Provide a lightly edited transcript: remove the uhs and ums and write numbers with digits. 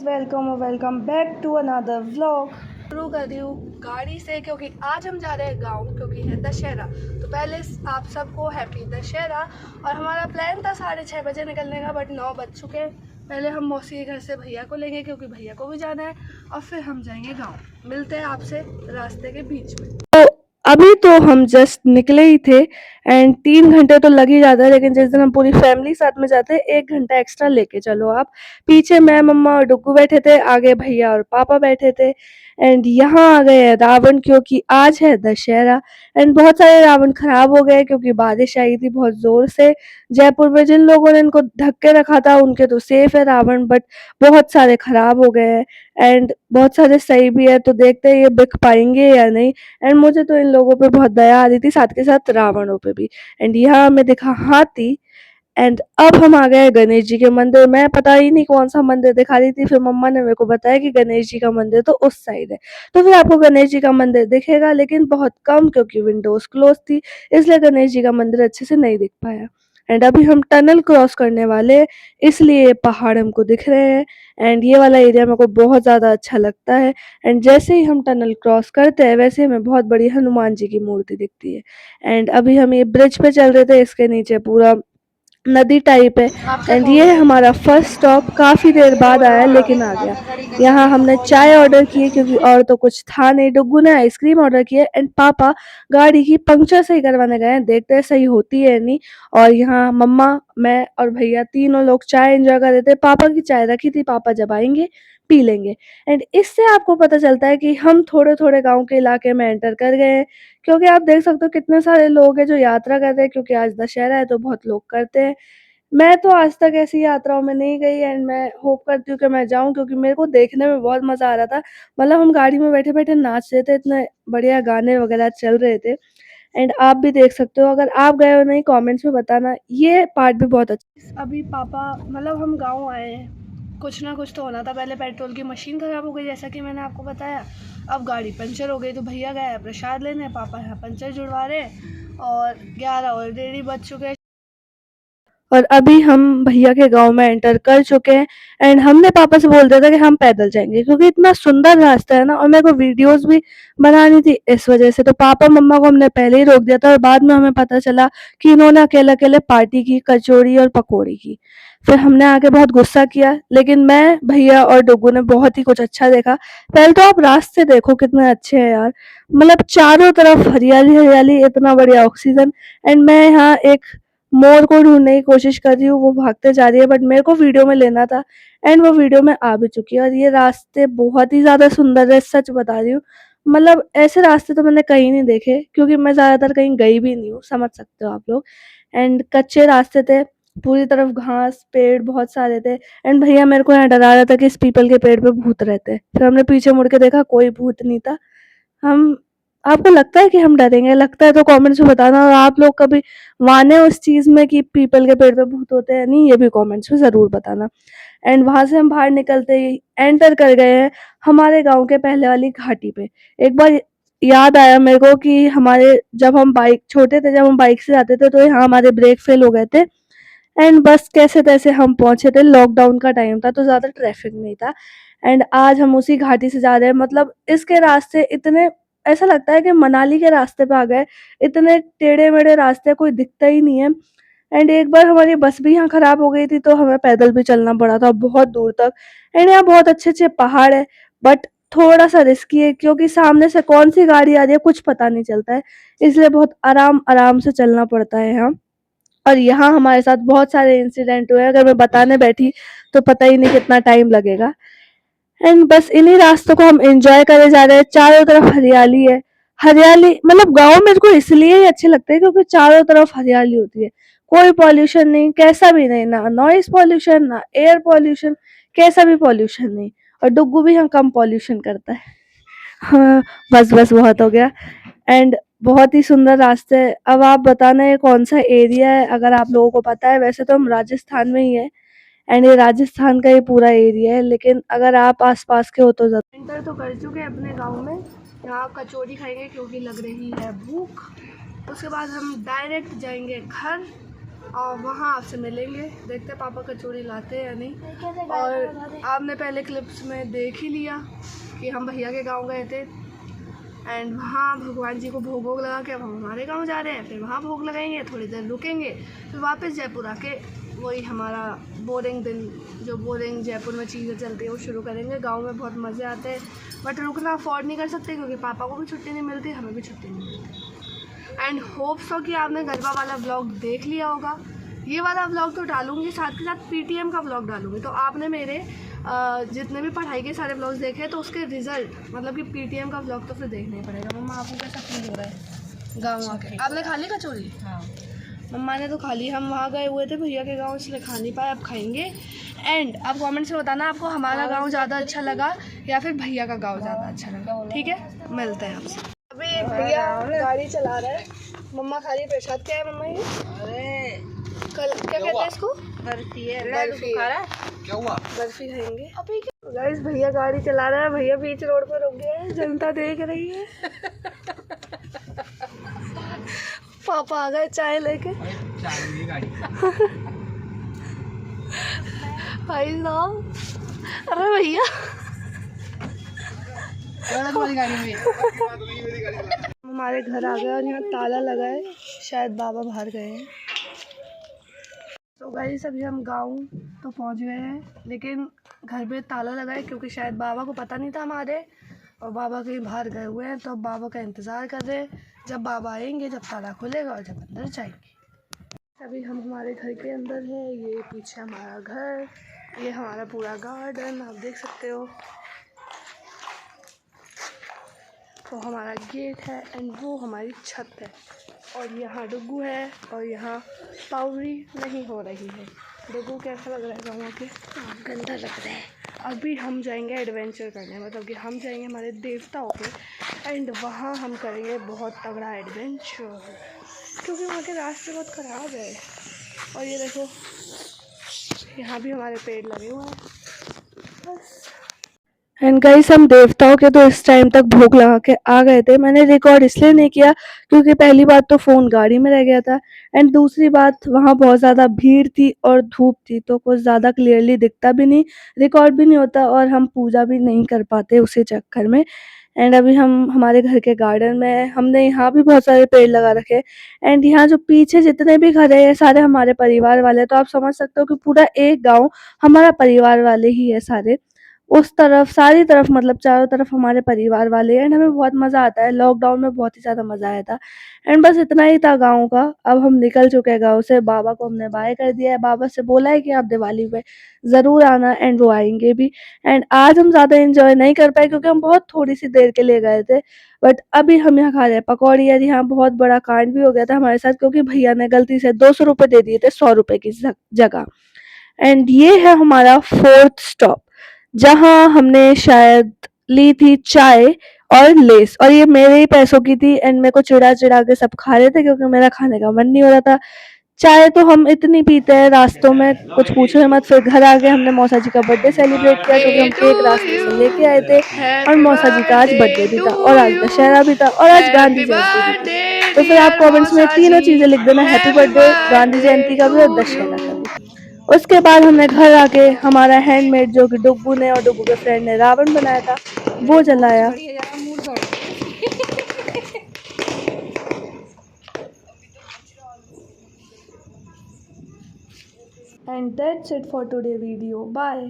Welcome और welcome back to another vlog. शुरू कर रही हूँ गाड़ी से क्योंकि आज हम जा रहे हैं गांव क्योंकि है दशहरा। तो पहले आप सबको हैप्पी दशहरा। और हमारा प्लान था 6:30 बजे निकलने का, बट 9 बज चुके हैं। पहले हम मौसी के घर से भैया को लेंगे क्योंकि भैया को भी जाना है, और फिर हम जाएंगे गाँव। मिलते हैं आपसे रास्ते के बीच में। तो अभी तो हम जस्ट निकले ही थे एंड 3 घंटे तो लग ही जाता है, लेकिन जिस दिन हम पूरी फैमिली साथ में जाते हैं 1 घंटा एक्स्ट्रा लेके चलो आप। पीछे मैं, मम्मा और डुग्गू बैठे थे, आगे भैया और पापा बैठे थे। एंड यहाँ आ गए हैं रावण क्योंकि आज है दशहरा। एंड बहुत सारे रावण खराब हो गए क्योंकि बारिश आई थी बहुत जोर से। जयपुर में जिन लोगों ने इनको ढक के रखा था उनके तो सेफ है रावण, बट बहुत सारे खराब हो गए हैं एंड बहुत सारे सही भी है। तो देखते हैं ये बिक पाएंगे या नहीं। एंड मुझे तो इन लोगों पे बहुत दया आ रही थी, साथ के साथ रावणों पे भी। एंड यहाँ हमें दिखा हाथी। एंड अब हम आ गए गणेश जी के मंदिर। मैं पता ही नहीं कौन सा मंदिर दिखा रही थी, फिर मम्मा ने मेरे को बताया कि गणेश जी का मंदिर तो उस साइड है। तो फिर आपको गणेश जी का मंदिर दिखेगा, लेकिन बहुत कम क्योंकि विंडोज क्लोज थी, इसलिए गणेश जी का मंदिर अच्छे से नहीं दिख पाया। एंड अभी हम टनल क्रॉस करने वाले हैं, इसलिए ये पहाड़ हमको दिख रहे हैं। एंड ये वाला एरिया मेरे को बहुत ज़्यादा अच्छा लगता है। एंड जैसे ही हम टनल क्रॉस करते हैं वैसे हमें बहुत बड़ी हनुमान जी की मूर्ति दिखती है। एंड अभी हम ये ब्रिज पे चल रहे थे, इसके नीचे पूरा नदी टाइप है। एंड ये है हमारा फर्स्ट स्टॉप। काफ़ी देर बाद आया लेकिन आ गया। यहाँ हमने चाय ऑर्डर की है क्योंकि और तो कुछ था नहीं। डुग्गू ने आइसक्रीम ऑर्डर की है एंड पापा गाड़ी की पंक्चर सही करवाने गए हैं, देखते हैं सही होती है नहीं। और यहाँ मम्मा, मैं और भैया तीनों लोग चाय एंजॉय कर रहे थे। पापा की चाय रखी थी, पापा जब आएंगे पी लेंगे। एंड इससे आपको पता चलता है कि हम थोड़े थोड़े गाँव के इलाके में एंटर कर गए हैं, क्योंकि आप देख सकते हो कितने सारे लोग हैं जो यात्रा कर रहे हैं, क्योंकि आज दशहरा है तो बहुत लोग करते हैं। मैं तो आज तक ऐसी यात्राओं में नहीं गई एंड मैं होप करती हूँ कि मैं जाऊँ, क्योंकि मेरे को देखने में बहुत मज़ा आ रहा था। मतलब हम गाड़ी में बैठे-बैठे नाच रहे थे, इतने बढ़िया गाने वगैरह चल रहे थे। एंड आप भी देख सकते हो, अगर आप गए हो नहीं कमेंट्स में बताना। ये पार्ट भी बहुत अच्छा। अभी पापा, मतलब हम गाँव आए हैं, कुछ ना कुछ तो होना था। पहले पेट्रोल की मशीन ख़राब हो गई जैसा कि मैंने आपको बताया। अब गाड़ी पंचर हो गई तो भैया गए प्रसाद लेने, पापा यहाँ पंचर जुड़वा रहे हैं। और 11 ऑलरेडी बज चुके हैं और अभी हम भैया के गांव में एंटर कर चुके हैं। एंड हमने पापा से बोल दिया था कि हम पैदल जाएंगे क्योंकि इतना सुंदर रास्ता है ना, और मेरे को वीडियोस भी बनानी थी इस वजह से। तो पापा मम्मा को हमने पहले ही रोक दिया था और बाद में हमें पता चला कि इन्होंने अकेले अकेले पार्टी की, कचौड़ी और पकौड़ी की। फिर हमने आके बहुत गुस्सा किया, लेकिन मैं, भैया और डुगू ने बहुत ही कुछ अच्छा देखा। पहले तो आप रास्ते देखो कितने अच्छे हैं यार, मतलब चारों तरफ हरियाली हरियाली, इतना बढ़िया ऑक्सीजन। एंड मैं यहाँ एक मोर को ढूंढने की कोशिश कर रही हूँ, वो भागते जा रही है, बट मेरे को वीडियो में लेना था एंड वो वीडियो में आ भी चुकी है। और ये रास्ते बहुत ही ज़्यादा सुंदर है, सच बता रही हूँ। मतलब ऐसे रास्ते तो मैंने कहीं नहीं देखे क्योंकि मैं ज़्यादातर कहीं गई भी नहीं हूँ, समझ सकते हो आप लोग। एंड कच्चे रास्ते थे, पूरी तरफ घास, पेड़ बहुत सारे थे। एंड भैया मेरे को यहाँ डरा रहा था कि इस पीपल के पेड़ पे भूत रहते हैं। फिर हमने पीछे मुड़ के देखा, कोई भूत नहीं था। हम, आपको लगता है कि हम डरेंगे? लगता है तो कमेंट्स में बताना। और आप लोग कभी माने उस चीज़ में कि पीपल के पेड़ पे भूत होते हैं नहीं, ये भी कमेंट्स में ज़रूर बताना। एंड वहाँ से हम बाहर निकलते ही एंटर कर गए हैं हमारे गाँव के पहले वाली घाटी पे। एक बार याद आया मेरे को कि हमारे, जब हम बाइक छोटे थे, जब हम बाइक से जाते थे तो यहाँ हमारे ब्रेक फेल हो गए थे। एंड बस कैसे तैसे हम पहुंचे थे, लॉकडाउन का टाइम था तो ज़्यादा ट्रैफिक नहीं था। एंड आज हम उसी घाटी से जा रहे हैं। मतलब इसके रास्ते इतने, ऐसा लगता है कि मनाली के रास्ते पे आ गए। इतने टेढ़े मेढ़े रास्ते, कोई दिखता ही नहीं है। एंड एक बार हमारी बस भी यहाँ खराब हो गई थी तो हमें पैदल भी चलना पड़ा था बहुत दूर तक। एंड यहाँ बहुत अच्छे अच्छे पहाड़ है, बट थोड़ा सा रिस्की है क्योंकि सामने से कौन सी गाड़ी आ रही है कुछ पता नहीं चलता है, इसलिए बहुत आराम आराम से चलना पड़ता है यहाँ। और यहाँ हमारे साथ बहुत सारे इंसिडेंट हुए, अगर मैं बताने बैठी तो पता ही नहीं कितना टाइम लगेगा। एंड बस इन्हीं रास्तों को हम एंजॉय करे जा रहे हैं। चारों तरफ हरियाली है। हरियाली, मतलब गांव मेरे को इसलिए ही अच्छे लगते हैं क्योंकि चारों तरफ हरियाली होती है। कोई पॉल्यूशन नहीं, कैसा भी नहीं, ना नॉइस पॉल्यूशन, ना एयर पॉल्यूशन, कैसा भी पॉल्यूशन नहीं। और डुग्गू भी यहाँ कम पॉल्यूशन करता है। हाँ, बस बस बहुत हो गया। एंड बहुत ही सुंदर रास्ते हैं। अब आप बताना ये कौन सा एरिया है, अगर आप लोगों को पता है। वैसे तो हम राजस्थान में ही है एंड ये राजस्थान का ही पूरा एरिया है, लेकिन अगर आप आसपास के हो तो ज़रूर। एंटर तो कर चुके हैं अपने गांव में। यहाँ कचौड़ी खाएंगे क्योंकि लग रही है भूख। उसके बाद हम डायरेक्ट जाएंगे घर और वहाँ आपसे मिलेंगे, देखते हैं पापा कचौड़ी लाते हैं या नहीं। और आपने पहले क्लिप्स में देख ही लिया कि हम भैया के गांव गए थे एंड वहाँ भगवान जी को भोग वोग लगा के अब हम हमारे गांव जा रहे हैं। फिर वहाँ भोग लगाएंगे, थोड़ी देर रुकेंगे, फिर वापस जयपुर आके वही हमारा बोरिंग दिन, जो बोरिंग जयपुर में चीज़ें चलती है वो शुरू करेंगे। गांव में बहुत मज़े आते हैं बट रुकना अफोर्ड नहीं कर सकते क्योंकि पापा को भी छुट्टी नहीं मिलती, हमें भी छुट्टी नहीं मिलती। एंड होप सो कि आपने गरबा वाला व्लॉग देख लिया होगा। ये वाला व्लॉग तो डालूंगी, साथ के साथ पीटीएम का व्लॉग डालूंगी। तो आपने मेरे जितने भी पढ़ाई के सारे व्लॉग्स देखे तो उसके रिजल्ट मतलब कि पीटीएम का व्लॉग तो फिर देखना ही पड़ेगा। मम्मा आपको कैसा फील हो रहा है गाँव आके? आपने खा ली कचौरी? हाँ मम्मा ने तो खा ली। हम वहाँ गए हुए थे भैया के गाँव, इसलिए खा नहीं पाए, अब खाएंगे। एंड आप कमेंट्स में बताना आपको हमारा गाँव ज़्यादा अच्छा लगा या फिर भैया का गाँव ज़्यादा अच्छा लगा। ठीक है, मिलते हैं आपसे। अभी भैया गाड़ी चला रहे हैं, मम्मा खा रही प्रसाद। क्या है मम्मा ये? अरे कल क्या कहते हैं इसको? बर्फी है। बर्फी खा रहा है? क्या हुआ? बर्फी खाएंगे अभी। गाइस भैया गाड़ी चला रहा है, भैया बीच रोड पर रुक गए हैं, जनता देख रही है। पापा आ गए चाय लेके। भाई साहब, अरे भैया हमारे घर आ गए और यहाँ ताला लगा है, शायद बाबा बाहर गए हैं। तो गाइस अभी हम गाँव तो पहुँच गए हैं लेकिन घर पे ताला लगा है क्योंकि शायद बाबा को पता नहीं था हमारे, और बाबा कहीं बाहर गए हुए हैं। तो अब बाबा का इंतज़ार कर रहे हैं जब बाबा आएंगे, जब ताला खुलेगा और जब अंदर जाएंगे। अभी हम हमारे घर के अंदर है, ये पीछे हमारा घर, ये हमारा पूरा गार्डन आप देख सकते हो। तो हमारा गेट है एंड वो हमारी छत है, और यहाँ डुग्गू है और यहाँ पावरी नहीं हो रही है। डुग्गू कैसा लग रहा है गाँव के? गंदा लग रहा है। अभी हम जाएंगे एडवेंचर करने, मतलब कि हम जाएंगे हमारे देवताओं के एंड वहाँ हम करेंगे बहुत तगड़ा एडवेंचर क्योंकि वहाँ के रास्ते बहुत ख़राब है। और ये देखो यहाँ भी हमारे पेड़ लगे हुए हैं बस। एंड गाइस हम देवताओं के तो इस टाइम तक भोग लगा के आ गए थे। मैंने रिकॉर्ड इसलिए नहीं किया क्योंकि पहली बात तो फ़ोन गाड़ी में रह गया था एंड दूसरी बात वहाँ बहुत ज़्यादा भीड़ थी और धूप थी तो कुछ ज़्यादा क्लियरली दिखता भी नहीं, रिकॉर्ड भी नहीं होता और हम पूजा भी नहीं कर पाते उसी चक्कर में। एंड अभी हम हमारे घर के गार्डन में हमने यहाँ भी बहुत सारे पेड़ लगा रखे एंड यहाँ जो पीछे जितने भी घर है ये सारे हमारे परिवार वाले, तो आप समझ सकते हो कि पूरा एक गाँव हमारा परिवार वाले ही है सारे। उस तरफ सारी तरफ मतलब चारों तरफ हमारे परिवार वाले हैं एंड हमें बहुत मज़ा आता है। लॉकडाउन में बहुत ही ज़्यादा मज़ा आया था एंड बस इतना ही था गाँव का। अब हम निकल चुके हैं गाँव से, बाबा को हमने बाय कर दिया है, बाबा से बोला है कि आप दिवाली पे ज़रूर आना एंड वो आएंगे भी। एंड आज हम ज़्यादा एंजॉय नहीं कर पाए क्योंकि हम बहुत थोड़ी सी देर के लिए गए थे, बट अभी हम यहाँ खा रहे हैं पकौड़ी। यार यहाँ बहुत बड़ा कांड भी हो गया था हमारे साथ क्योंकि भैया ने गलती से 200 रुपये दे दिए थे 100 रुपये की जगह। एंड ये है हमारा 4th स्टॉप जहाँ हमने शायद ली थी चाय और लेस, और ये मेरे ही पैसों की थी एंड मेरे को चिढ़ा चिढ़ा के सब खा रहे थे क्योंकि मेरा खाने का मन नहीं हो रहा था। चाय तो हम इतनी पीते हैं रास्तों में कुछ पूछो मत। फिर घर आके हमने मौसा जी का बर्थडे सेलिब्रेट किया क्योंकि हम केक रास्ते से लेके आए थे और मौसा जी का आज बर्थडे भी था और आज दशहरा भी था और आज गांधी जयंती भी थी। तो फिर आप कमेंट्स में तीनों चीज़ें लिख देना, हैप्पी बर्थडे, गांधी जयंती का भी और दशहरा का भी। उसके बाद हमने घर आके हमारा हैंडमेड जो कि डुग्गू ने और डुग्गू के फ्रेंड ने रावण बनाया था वो जलाया। And that's it for today video, bye.